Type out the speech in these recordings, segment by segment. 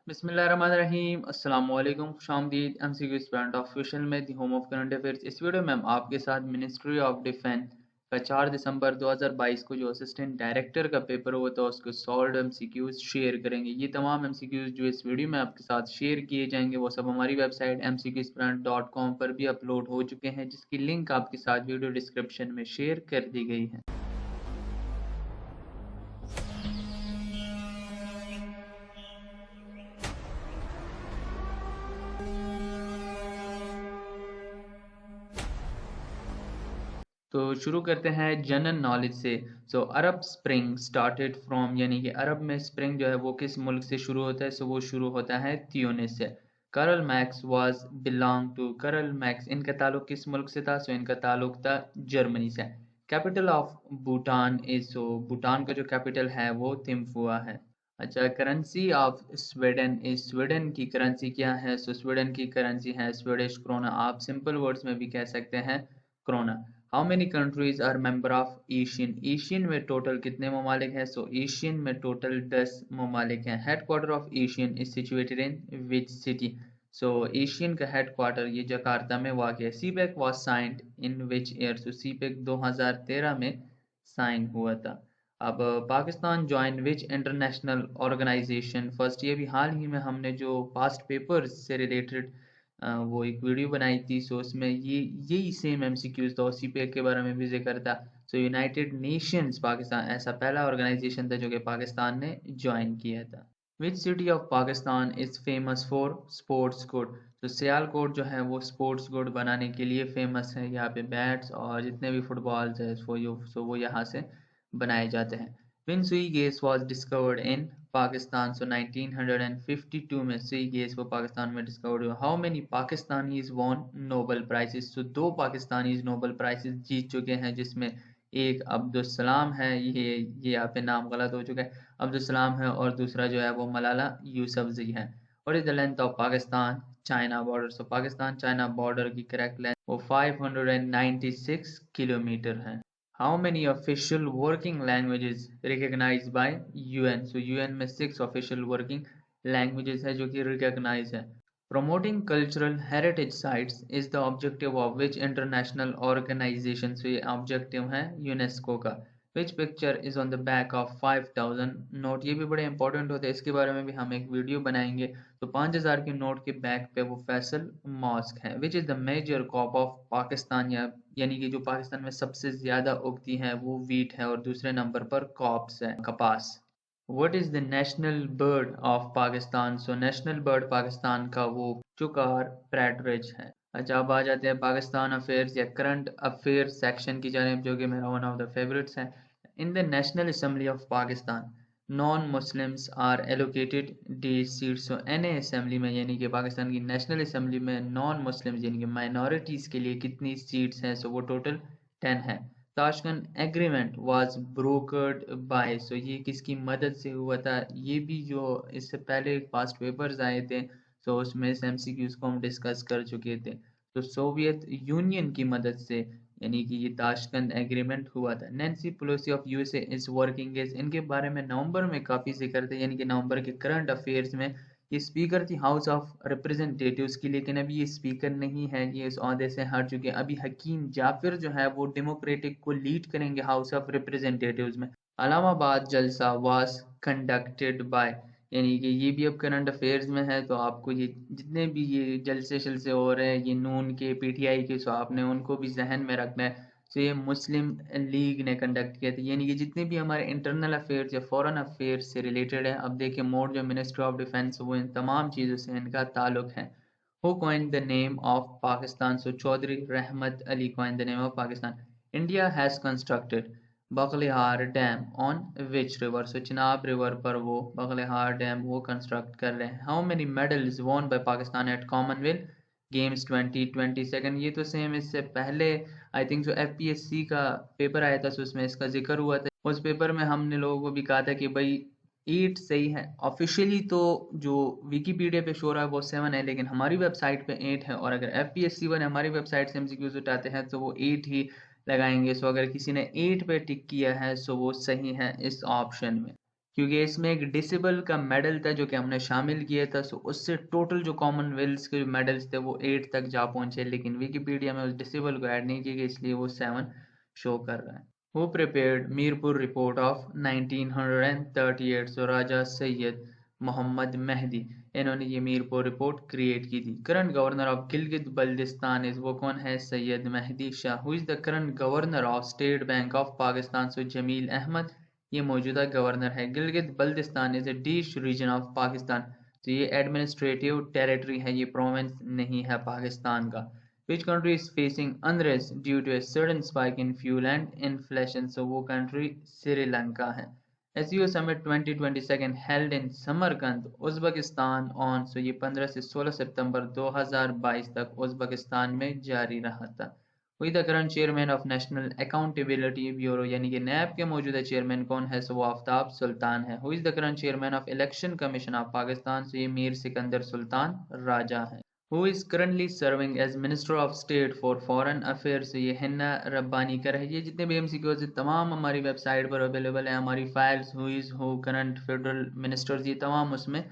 बिस्मिल्लाहिर्रहमानिर्रहीम अस्सलामुअलैकुम खुशामदीद MCQ student official में the home of current affairs. इस वीडियो में हम आपके साथ मिनिस्ट्री ऑफ डिफेंस का 4 दिसंबर 2022 को जो असिस्टेंट डायरेक्टर का पेपर हुआ था उसको सॉल्व एमसीक्यूज शेयर करेंगे। ये तमाम एमसीक्यूज जो इस वीडियो में आपके साथ शेयर किए जाएंगे वो सब हमारी वेबसाइट mcqstudent.com पर भी अपलोड हो चुके हैं, जिसकी लिंक आपके साथ वीडियो डिस्क्रिप्शन में शेयर कर दी गई है। तो शुरू करते हैं जनरल नॉलेज से। अरब स्प्रिंग स्टार्टेड फ्रॉम, यानी कि अरब में स्प्रिंग जो है वो किस मुल्क से शुरू होता है? वो शुरू होता है त्यूनिस से। करल मैक्स वाज बिलोंग टू, करल मैक्स इनका ताल्लुक किस मुल्क से था? इनका ताल्लुक था जर्मनी से। Capital of Bhutan is, Bhutan का जो कैपिटल है वो थिम्फुआ है। अच्छा, currency of Sweden is, Sweden की करेंसी क्या है? स्वीडन की करेंसी है स्वीडिश क्रोना। आप सिंपल वर्ड्स में भी कह सकते हैं krona. How many countries are member of ASEAN, ASEAN में टोटल कितने ममालिक हैं? एशियन में टोटल 10 ममालिक हैं। Headquarter of ASEAN is situated in which city? ASEAN का हेडक्वार्टर ये जकार्ता में वाक़ है। CPEC was signed in which year? CPEC 2013 में साइन हुआ था। अब Pakistan join which international organisation first? ये भी हाल ही में हमने जो पास्ट पेपर्स से रिलेटेड वो एक वीडियो बनाई थी। उसमें यही सेम एमसीक्यूज था, उसी पे के बारे में भी जिक्र था। यूनाइटेड नेशंस पाकिस्तान ऐसा पहला ऑर्गेनाइजेशन था जो कि पाकिस्तान ने ज्वाइन किया था। Which city of Pakistan is famous for sports good? Sialkot जो है वो स्पोर्ट्स गुड बनाने के लिए फेमस है। यहाँ पे बैट्स और जितने भी फुटबॉल्स है वो यहाँ से बनाए जाते हैं। When Sui gas was discovered in Pakistan? 1952 में सुई गैस वो पाकिस्तान में डिस्कवर्ड हुआ। How many Pakistanis won Nobel prizes? दो पाकिस्तानीज नोबेल प्राइजेस जीत चुके हैं, जिसमें एक अब्दुल सलाम है, ये यहाँ पे नाम गलत हो चुका है, अब्दुल सलाम है, और दूसरा जो है वो मलाला यूसुफजई है। और is the length of Pakistan China border? Pakistan China border की करेक्ट लेंथ वो 596 किलोमीटर है। How many official working languages recognized by UN? UN में 6 official working languages है जो कि recognize है। Promoting cultural heritage sites is the objective of which international organization? ये objective है यूनेस्को का। Which picture is on the back of 5000 note? ये भी बड़े इंपॉर्टेंट होते हैं, इसके बारे में भी हम एक वीडियो बनाएंगे। 5000 के नोट के बैक पे वो फैसल मॉस्क है। Which is the major crop of Pakistan? यानी कि जो पाकिस्तान में सबसे ज्यादा उगती है वो वीट है, और दूसरे नंबर पर कॉप्स है, कपास। What is the national bird of Pakistan? National bird Pakistan का वो चुकार पैट्रिज है। अच्छा, अब आ जाते हैं पाकिस्तान अफेयर्स या करंट अफेयर सेक्शन की जानिब, जो कि मेरा वन ऑफ द फेवरेट्स है। In the national assembly of Pakistan non Muslims are allocated the seats? N A assembly में, यानी कि पाकिस्तान की नेशनल असम्बली में नॉन मुस्लिम्स यानी कि माइनॉरिटीज़ के लिए कितनी सीट्स हैं? वो टोटल 10 है। Tashkent agreement was brokered by? ये किसकी मदद से हुआ था? ये भी जो इससे पहले पास्ट पेपर्स आए थे उसमें इस एमसीक्यूज को हम डिस्कस कर चुके थे। सोवियत यूनियन की मदद से, यानी कि ये ताशकंद एग्रीमेंट हुआ था। Nancy Pelosi of USA is working as, इनके बारे में नवंबर में काफ़ी जिक्र थे, यानी कि नवंबर के करंट अफेयर्स में। ये स्पीकर थी हाउस ऑफ रिप्रेजेंटेटिव्स की, लेकिन अभी ये स्पीकर नहीं है, ये इस ओहदे से हट चुके हैं। अभी हकीम जाफिर जो है वो डेमोक्रेटिक को लीड करेंगे हाउस ऑफ रिप्रेजेंटेटिव्स में। अलाहाबाद जलसा वाज कंडक्टेड बाय, यानी कि ये भी अब करंट अफेयर्स में है, तो आपको ये जितने भी ये जलसे शलसे हो रहे हैं ये नून के पीटीआई के, आपने उनको भी जहन में रखना है। ये मुस्लिम लीग ने कंडक्ट किया था, यानी कि जितने भी हमारे इंटरनल अफेयर्स या फॉरेन अफेयर्स से रिलेटेड है। अब देखिए मोड जो मिनिस्ट्री ऑफ डिफेंस वो इन तमाम चीज़ों से इनका ताल्लुक है। Who coined the name of Pakistan? Chaudhry Rehmat Ali coined the name of Pakistan. India has constructed Baglihar dam on which river? Chenab river पर वो बगलिहार डैम वो कंस्ट्रक्ट कर रहे हैं। How many medals won by Pakistan at Commonwealth Games 2022? ये तो सेम इससे पहले आई थिंक जो एफपीएससी का पेपर आया था उसमें इसका जिक्र हुआ था। उस पेपर में हमने लोगों को भी कहा था कि भाई 8 सही है ऑफिशियली, तो जो विकीपीडिया पे शो रहा है वो 7 है, लेकिन हमारी वेबसाइट पे 8 है। और अगर एफपीएससी वाले हमारी वेबसाइट से एमसीक्यूज उठाते हैं तो वो 8 ही लगाएंगे। अगर किसी ने 8 पे टिक किया है वो सही है इस ऑप्शन में। क्योंकि इसमें एक डिसेबल का मेडल था जो कि हमने शामिल किया था, सो उससे टोटल जो कॉमनवेल्थ के जो मेडल्स थे वो 8 तक जा पहुंचे, लेकिन विकिपीडिया में उस डिसेबल को ऐड नहीं किया गया, इसलिए वो 7 शो कर रहा है। Who prepared Mirpur report of 1938? So Raja Syed Mohammad Mehdi, इन्होंने ये मीरपुर रिपोर्ट क्रिएट की थी। Current governor of Gilgit Baltistan is, वो कौन है? Syed Mehdi Shah. Who is the current governor of state bank of Pakistan? So Jameel Ahmed, ये मौजूदा गवर्नर है। Gilgit Baltistan is a dish region of Pakistan, तो ये एडमिनिस्ट्रेटिव टेरिटरी है, ये प्रोविंस नहीं है पाकिस्तान का। Which country is facing unrest due to a sudden spike in fuel and inflation? So वो कंट्री श्रीलंका है। SCO summit 2022 held in Samarkand Uzbekistan on, so ये 15 से 16 सितंबर 2022 तक उज्बेकिस्तान में जारी रहा था। वही the current chairman of national accountability bureau, यानी कि नैब के मौजूदा चेयरमैन कौन है? सो वो आफ्ताब सुल्तान है। Who is the current chairman of election commission of Pakistan? So ये मीर सिकंदर सुल्तान राजा है। Who is currently serving as minister of state for foreign affairs? ये हिन्ना रब्बानी कर है। ये जितने भी MCQs है तमाम हमारी वेबसाइट पर अवेलेबल है, हमारी files who is who current federal ministers ये तमाम उसमें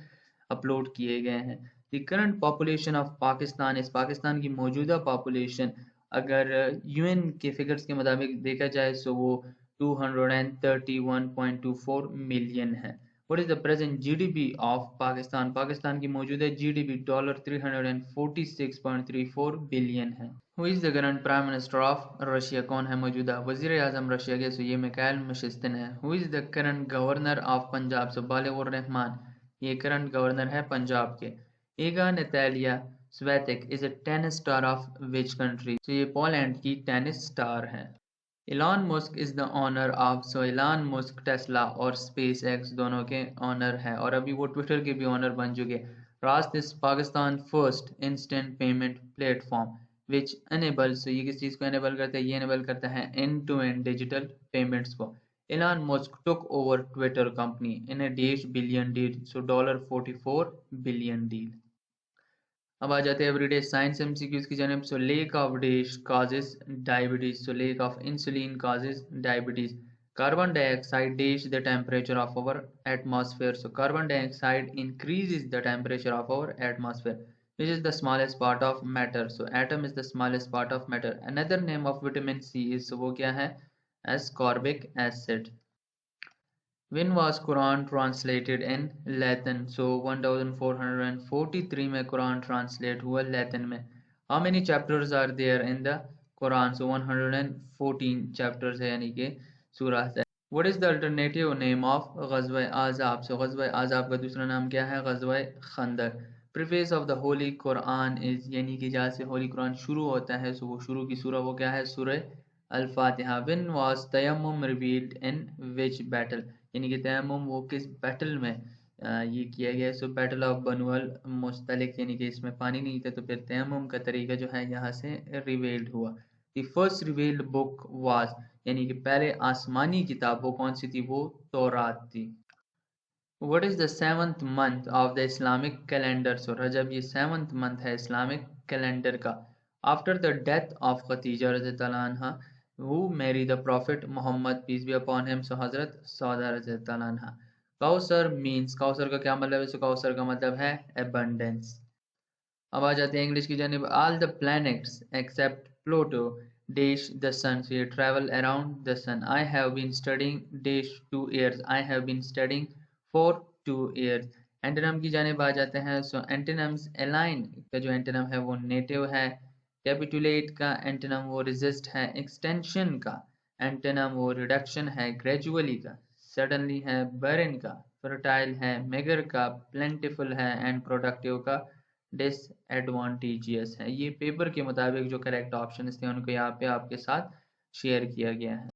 अपलोड किए गए हैं। The current population of Pakistan इस, पाकिस्तान की मौजूदा पॉपुलेशन अगर UN के फिगर्स के मुताबिक देखा जाए तो वो 231.24 मिलियन है। What is the present GDP of Pakistan? Pakistan की मौजूदा GDP $346.34 बिलियन है। Who is the current prime minister of Russia? कौन है मौजूदा वजीर आजम रशिया के? सो ये मिकाइल मिशिस्तिन है। Who is the current governor of Punjab? So Baligh ur Rehman, ये करंट गवर्नर है पंजाब के। Iga Natalia Swiatek is a tennis star of which country? तो ये पोलैंड की टेनिस स्टार है। Elon Musk is the owner of, so Elon Musk Tesla और SpaceX दोनों के ऑनर है, और अभी वो ट्विटर के भी ऑनर बन चुके। रास्त is Pakistan first instant payment platform which enables, ये किस चीज़ को एनेबल करता है? ये एनेबल करता है end to end digital payments को। Elon Musk took over Twitter company in a $1 deal, so $44 billion deal. अब आ जाते हैं एवरीडे साइंस MCQs की जानिब। So lack of dash causes diabetes, so lack of insulin causes diabetes. Carbon dioxide dash the temperature of our atmosphere, so carbon dioxide increases the temperature of our atmosphere. Which is the smallest part of matter? So atom is the smallest part of matter. Another name of vitamin C is, so वो क्या है? Ascorbic acid. When was Quran translated in Latin? So 1443 में Quran translate हुआ Latin में। How many chapters are there in the Quran? So 114 chapters है, यानी कि सूरह है। What is the alternative name of ग़ज़वा आज़ाब? So ग़ज़वा आज़ाब का दूसरा नाम क्या है? ग़ज़वा खंदक। Preface of the Holy Quran is, यानी कि जहाँ से होली कुरान शुरू होता है, सो वो शुरू की सूरह वो क्या है? सूरह अल-फातिहा। When was tayammum revealed in which battle? यानी कि तयम्मुम वो किस बैटल में ये किया गया? सो बैटल ऑफ बनु अल मुस्तलिक, यानी कि इसमें पानी नहीं था, तो फिर तयम्मुम का तरीका जो है यहाँ से रिवेल्ड हुआ। The first revelled book was, यानी कि पहले आसमानी किताब वो कौन सी थी? वो तौरात थी। What is the seventh month of the Islamic calendar? So रजब ये seventh month है इस्लामिक कैलेंडर का। After the death of Khadija रज़ियल्लाहु अन्हा, who married the Prophet Muhammad peace be upon him? So हज़रत सौदा रज़ियल्लाहु अन्हा। कौसर means, कौसर का क्या मतलब है? So कौसर का मतलब है abundance। अब आ जाते हैं इंग्लिश की जानिब। All the planets except Pluto dash the sun, so ये travel around the sun. I have been studying dash 2 years, I have been studying for 2 years. Antonym की जानिब आ जाते हैं। सो एंटोनम्स, एलाइन का जो एंटोनम है वो नेटिव है। कैपिटुलेट का एंटोनम वो रेजिस्ट है। एक्सटेंशन का एंटोनम वो रिडक्शन है ग्रेजुअली का। सडनली है बैरन का। फर्टाइल है मेगर का। प्लेंटिफुल है एंड प्रोडक्टिव का डिसएडवांटेजियस है। ये पेपर के मुताबिक जो करेक्ट ऑप्शन थे उनको यहाँ पे आपके साथ शेयर किया गया है।